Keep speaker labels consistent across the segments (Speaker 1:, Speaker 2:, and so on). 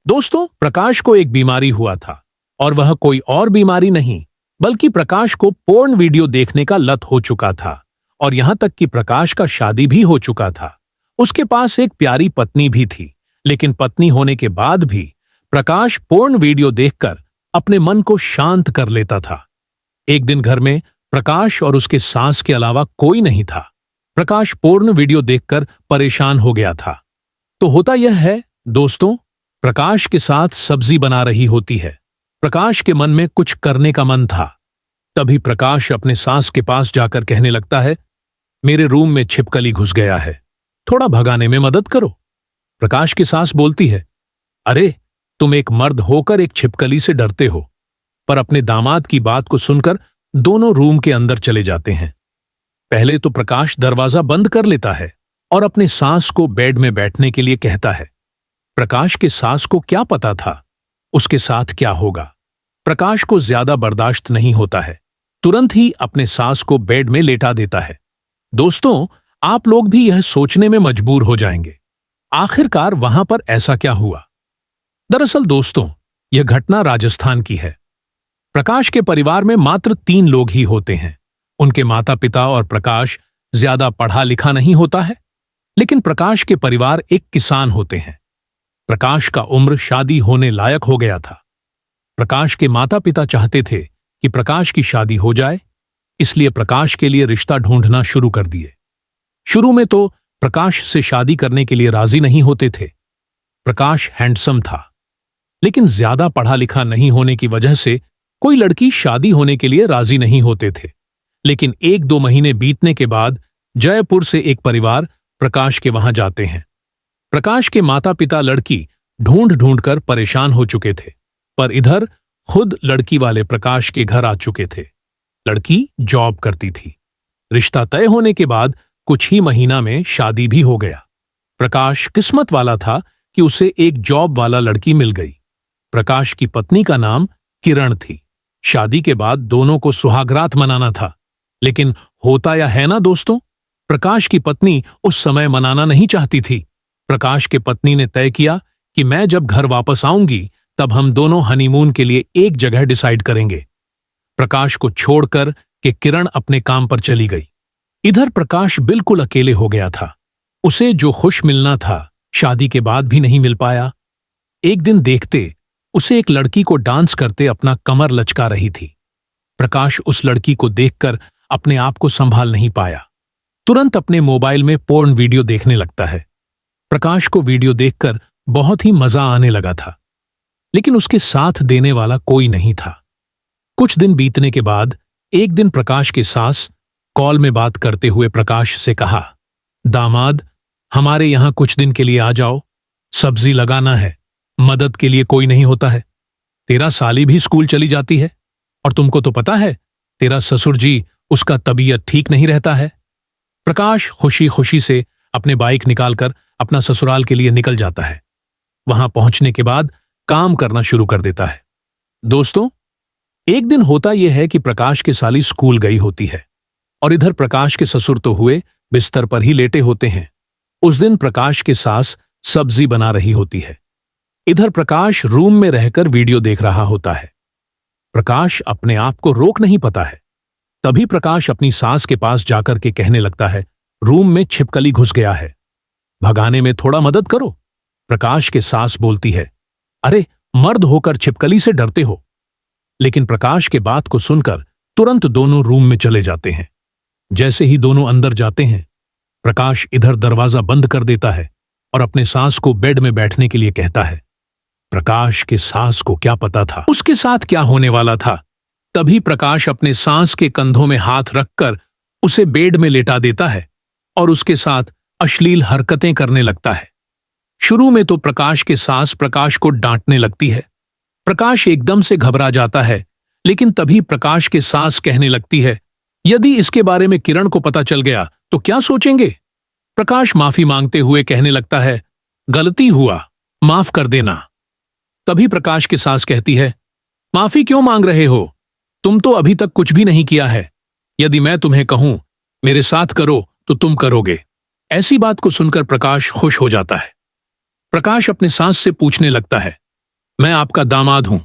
Speaker 1: दोस्तों, प्रकाश को एक बीमारी हुआ था और वह कोई और बीमारी नहीं बल्कि प्रकाश को पोर्न वीडियो देखने का लत हो चुका था। और यहां तक कि प्रकाश का शादी भी हो चुका था। उसके पास एक प्यारी पत्नी भी थी, लेकिन पत्नी होने के बाद भी प्रकाश पोर्न वीडियो देखकर अपने मन को शांत कर लेता था। एक दिन घर में प्रकाश और उसके सास के अलावा कोई नहीं था। प्रकाश पोर्न वीडियो देखकर परेशान हो गया था। तो होता यह है दोस्तों, प्रकाश के साथ सब्जी बना रही होती है। प्रकाश के मन में कुछ करने का मन था। तभी प्रकाश अपने सास के पास जाकर कहने लगता है, मेरे रूम में छिपकली घुस गया है, थोड़ा भगाने में मदद करो। प्रकाश की सास बोलती है, अरे तुम एक मर्द होकर एक छिपकली से डरते हो। पर अपने दामाद की बात को सुनकर दोनों रूम के अंदर चले जाते हैं। पहले तो प्रकाश दरवाजा बंद कर लेता है और अपने सास को बेड में बैठने के लिए कहता है। प्रकाश के सास को क्या पता था उसके साथ क्या होगा। प्रकाश को ज्यादा बर्दाश्त नहीं होता है, तुरंत ही अपने सास को बेड में लेटा देता है। दोस्तों, आप लोग भी यह सोचने में मजबूर हो जाएंगे, आखिरकार वहां पर ऐसा क्या हुआ। दरअसल दोस्तों, यह घटना राजस्थान की है। प्रकाश के परिवार में मात्र 3 लोग ही होते हैं। उनके माता पिता और प्रकाश ज्यादा पढ़ा लिखा नहीं होता है, लेकिन प्रकाश के परिवार एक किसान होते हैं। प्रकाश का उम्र शादी होने लायक हो गया था। प्रकाश के माता पिता चाहते थे कि प्रकाश की शादी हो जाए, इसलिए प्रकाश के लिए रिश्ता ढूंढना शुरू कर दिए। शुरू में तो प्रकाश से शादी करने के लिए राजी नहीं होते थे। प्रकाश हैंडसम था, लेकिन ज्यादा पढ़ा लिखा नहीं होने की वजह से कोई लड़की शादी होने के लिए राजी नहीं होते थे। लेकिन 1-2 महीने बीतने के बाद जयपुर से एक परिवार प्रकाश के वहां जाते हैं। प्रकाश के माता पिता लड़की ढूंढ ढूंढ कर परेशान हो चुके थे, पर इधर खुद लड़की वाले प्रकाश के घर आ चुके थे। लड़की जॉब करती थी। रिश्ता तय होने के बाद कुछ ही महीना में शादी भी हो गया। प्रकाश किस्मत वाला था कि उसे एक जॉब वाला लड़की मिल गई। प्रकाश की पत्नी का नाम किरण थी। शादी के बाद दोनों को सुहागरात मनाना था, लेकिन होता या है ना दोस्तों, प्रकाश की पत्नी उस समय मनाना नहीं चाहती थी। प्रकाश के पत्नी ने तय किया कि मैं जब घर वापस आऊंगी तब हम दोनों हनीमून के लिए एक जगह डिसाइड करेंगे। प्रकाश को छोड़कर कि किरण अपने काम पर चली गई। इधर प्रकाश बिल्कुल अकेले हो गया था। उसे जो खुश मिलना था शादी के बाद भी नहीं मिल पाया। एक दिन देखते उसे एक लड़की को डांस करते अपना कमर लचका रही थी। प्रकाश उस लड़की को देखकर अपने आप को संभाल नहीं पाया। तुरंत अपने मोबाइल में पोर्न वीडियो देखने लगता है। प्रकाश को वीडियो देखकर बहुत ही मजा आने लगा था, लेकिन उसके साथ देने वाला कोई नहीं था। कुछ दिन बीतने के बाद एक दिन प्रकाश की सास कॉल में बात करते हुए प्रकाश से कहा, दामाद, हमारे यहां कुछ दिन के लिए आ जाओ, सब्जी लगाना है, मदद के लिए कोई नहीं होता है। तेरा साली भी स्कूल चली जाती है और तुमको तो पता है तेरा ससुर जी, उसका तबीयत ठीक नहीं रहता है। प्रकाश खुशी खुशी से अपने बाइक निकालकर अपना ससुराल के लिए निकल जाता है। वहां पहुंचने के बाद काम करना शुरू कर देता है। दोस्तों, एक दिन होता यह है कि प्रकाश की साली स्कूल गई होती है और इधर प्रकाश के ससुर तो हुए बिस्तर पर ही लेटे होते हैं। उस दिन प्रकाश की सास सब्जी बना रही होती है। इधर प्रकाश रूम में रहकर वीडियो देख रहा होता है। प्रकाश अपने आप को रोक नहीं पाता है। तभी प्रकाश अपनी सास के पास जाकर के कहने लगता है, रूम में छिपकली घुस गया है, भगाने में थोड़ा मदद करो। प्रकाश के सास बोलती है, अरे मर्द होकर छिपकली से डरते हो। लेकिन प्रकाश के बात को सुनकर तुरंत दोनों रूम में चले जाते हैं। जैसे ही दोनों अंदर जाते हैं, प्रकाश इधर दरवाजा बंद कर देता है और अपने सास को बेड में बैठने के लिए कहता है। प्रकाश के सास को क्या पता था उसके साथ क्या होने वाला था। तभी प्रकाश अपने सास के कंधों में हाथ रखकर उसे बेड में लेटा देता है और उसके साथ अश्लील हरकतें करने लगता है। शुरू में तो प्रकाश के सास प्रकाश को डांटने लगती है। प्रकाश एकदम से घबरा जाता है, लेकिन तभी प्रकाश के सास कहने लगती है, यदि इसके बारे में किरण को पता चल गया तो क्या सोचेंगे। प्रकाश माफी मांगते हुए कहने लगता है, गलती हुआ, माफ कर देना। तभी प्रकाश की सास कहती है, माफी क्यों मांग रहे हो, तुम तो अभी तक कुछ भी नहीं किया है। यदि मैं तुम्हें कहूं मेरे साथ करो तो तुम करोगे। ऐसी बात को सुनकर प्रकाश खुश हो जाता है। प्रकाश अपने सास से पूछने लगता है, मैं आपका दामाद हूं,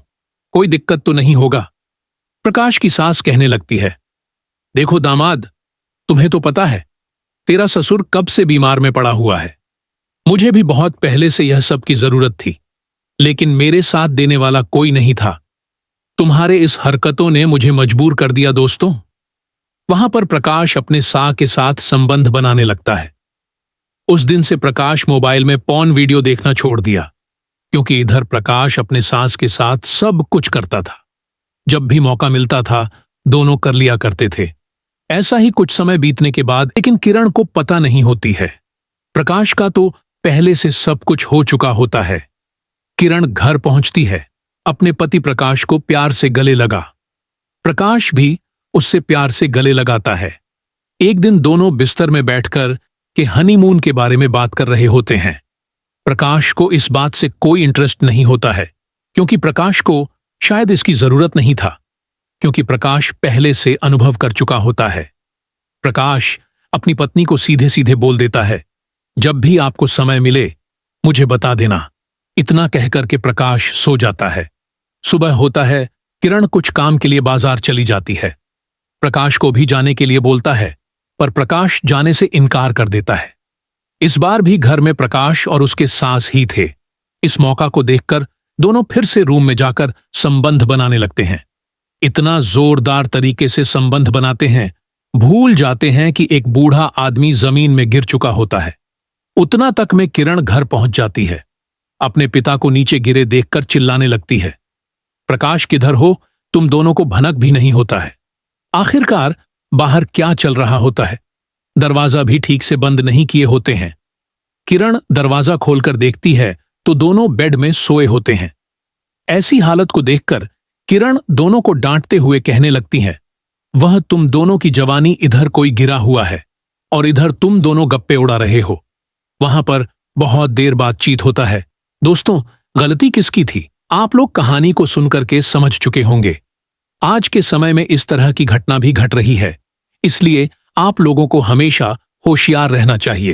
Speaker 1: कोई दिक्कत तो नहीं होगा। प्रकाश की सास कहने लगती है, देखो दामाद, तुम्हें तो पता है तेरा ससुर कब से बीमार में पड़ा हुआ है। मुझे भी बहुत पहले से यह सब की जरूरत थी, लेकिन मेरे साथ देने वाला कोई नहीं था। तुम्हारे इस हरकतों ने मुझे मजबूर कर दिया दोस्तों। वहां पर प्रकाश अपने सा के साथ संबंध बनाने लगता है। उस दिन से प्रकाश मोबाइल में पॉर्न वीडियो देखना छोड़ दिया, क्योंकि इधर प्रकाश अपने सास के साथ सब कुछ करता था। जब भी मौका मिलता था दोनों कर लिया करते थे। ऐसा ही कुछ समय बीतने के बाद लेकिन किरण को पता नहीं होती है। प्रकाश का तो पहले से सब कुछ हो चुका होता है। किरण घर पहुंचती है, अपने पति प्रकाश को प्यार से गले लगा। प्रकाश भी उससे प्यार से गले लगाता है। एक दिन दोनों बिस्तर में बैठकर के हनीमून के बारे में बात कर रहे होते हैं। प्रकाश को इस बात से कोई इंटरेस्ट नहीं होता है, क्योंकि प्रकाश को शायद इसकी जरूरत नहीं था, क्योंकि प्रकाश पहले से अनुभव कर चुका होता है। प्रकाश अपनी पत्नी को सीधे सीधे बोल देता है, जब भी आपको समय मिले मुझे बता देना। इतना कहकर के प्रकाश सो जाता है। सुबह होता है, किरण कुछ काम के लिए बाजार चली जाती है। प्रकाश को भी जाने के लिए बोलता है, पर प्रकाश जाने से इनकार कर देता है। इस बार भी घर में प्रकाश और उसके सास ही थे। इस मौका को देखकर दोनों फिर से रूम में जाकर संबंध बनाने लगते हैं। इतना जोरदार तरीके से संबंध बनाते हैं, भूल जाते हैं कि एक बूढ़ा आदमी जमीन में गिर चुका होता है। उतना तक में किरण घर पहुंच जाती है। अपने पिता को नीचे गिरे देखकर चिल्लाने लगती है, प्रकाश किधर हो, तुम दोनों को भनक भी नहीं होता है। आखिरकार बाहर क्या चल रहा होता है, दरवाजा भी ठीक से बंद नहीं किए होते हैं। किरण दरवाजा खोलकर देखती है तो दोनों बेड में सोए होते हैं। ऐसी हालत को देखकर किरण दोनों को डांटते हुए कहने लगती है, वह तुम दोनों की जवानी इधर कोई गिरा हुआ है और इधर तुम दोनों गप्पे उड़ा रहे हो। वहां पर बहुत देर बातचीत होता है। दोस्तों, गलती किसकी थी आप लोग कहानी को सुनकर के समझ चुके होंगे। आज के समय में इस तरह की घटना भी घट रही है, इसलिए आप लोगों को हमेशा होशियार रहना चाहिए।